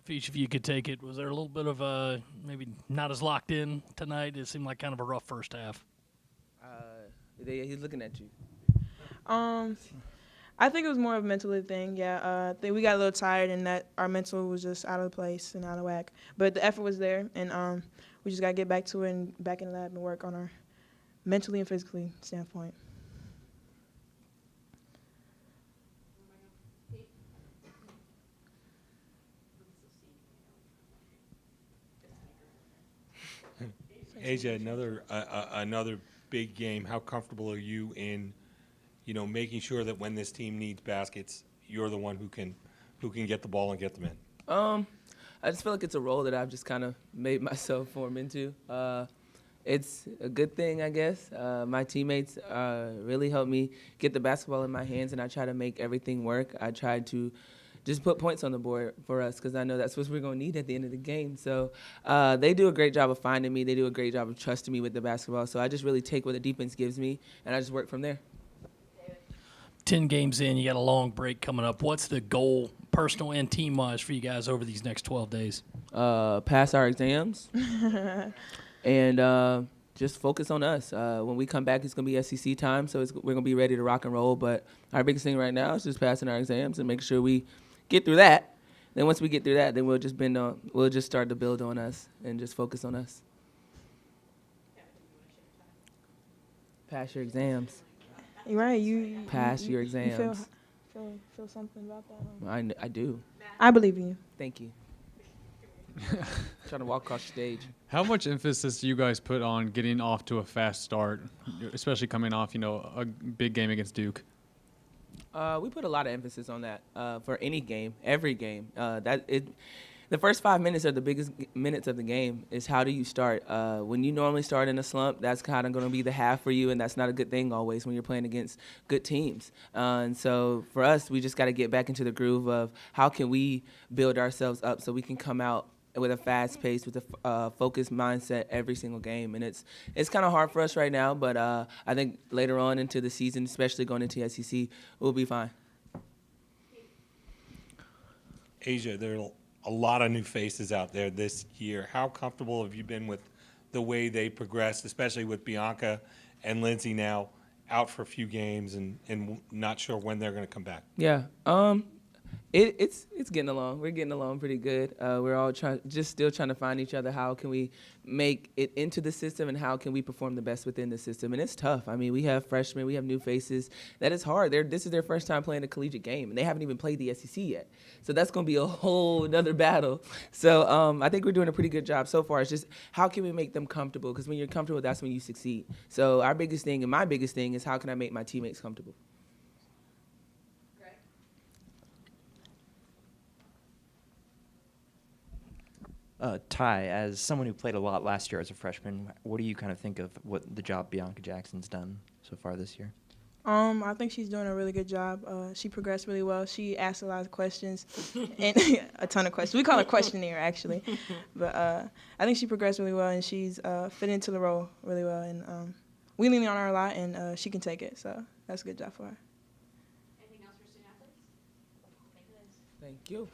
If each of you could take it, was there a little bit of maybe not as locked in tonight? It seemed like kind of a rough first half. He's looking at you. I think it was more of a mental thing. Yeah, I think we got a little tired, and that our mental was just out of place and out of whack. But the effort was there, and we just got to get back to it and back in the lab and work on our mentally and physically standpoint. Asia, another big game. How comfortable are you in, making sure that when this team needs baskets, you're the one who can get the ball and get them in? I just feel like it's a role that I've just kind of made myself form into. It's a good thing, I guess. My teammates really helped me get the basketball in my hands, and I try to make everything work. I try to just put points on the board for us because I know that's what we're going to need at the end of the game. So they do a great job of finding me. They do a great job of trusting me with the basketball. So I just really take what the defense gives me, and I just work from there. 10 games in, you got a long break coming up. What's the goal, personal and team-wise, for you guys over these next 12 days? Pass our exams and just focus on us. When we come back, it's going to be SEC time, so we're going to be ready to rock and roll. But our biggest thing right now is just passing our exams and make sure we get through that. Then once we get through that, then we'll just start to build on us and just focus on us. Pass your exams. You're right. You pass your exams. You feel something about that? I do. I believe in you. Thank you. Trying to walk across the stage. How much emphasis do you guys put on getting off to a fast start, especially coming off, a big game against Duke? We put a lot of emphasis on that for any game, every game. The first 5 minutes are the biggest minutes of the game. Is how do you start? When you normally start in a slump, that's kind of going to be the half for you, and that's not a good thing always when you're playing against good teams. And so for us, we just got to get back into the groove of how can we build ourselves up so we can come out with a fast pace, with a focused mindset every single game. And it's kind of hard for us right now, but I think later on into the season, especially going into SEC, we'll be fine. Asia, there are a lot of new faces out there this year. How comfortable have you been with the way they progressed, especially with Bianca and Lindsay now out for a few games and not sure when they're going to come back? Yeah. It's getting along. We're getting along pretty good. We're all still trying to find each other. How can we make it into the system, and how can we perform the best within the system? And it's tough. I mean, we have freshmen, we have new faces. That is hard. This is their first time playing a collegiate game, and they haven't even played the SEC yet. So that's going to be a whole another battle. So I think we're doing a pretty good job so far. It's just how can we make them comfortable? Because when you're comfortable, that's when you succeed. So our biggest thing, and my biggest thing, is how can I make my teammates comfortable? Ty, as someone who played a lot last year as a freshman, what do you kind of think of what the job Bianca Jackson's done so far this year? I think she's doing a really good job. She progressed really well. She asked a lot of questions, and a ton of questions. We call her questionnaire, actually. But I think she progressed really well, and she's fit into the role really well. And we lean on her a lot, and she can take it. So that's a good job for her. Anything else for student athletes? Thank you.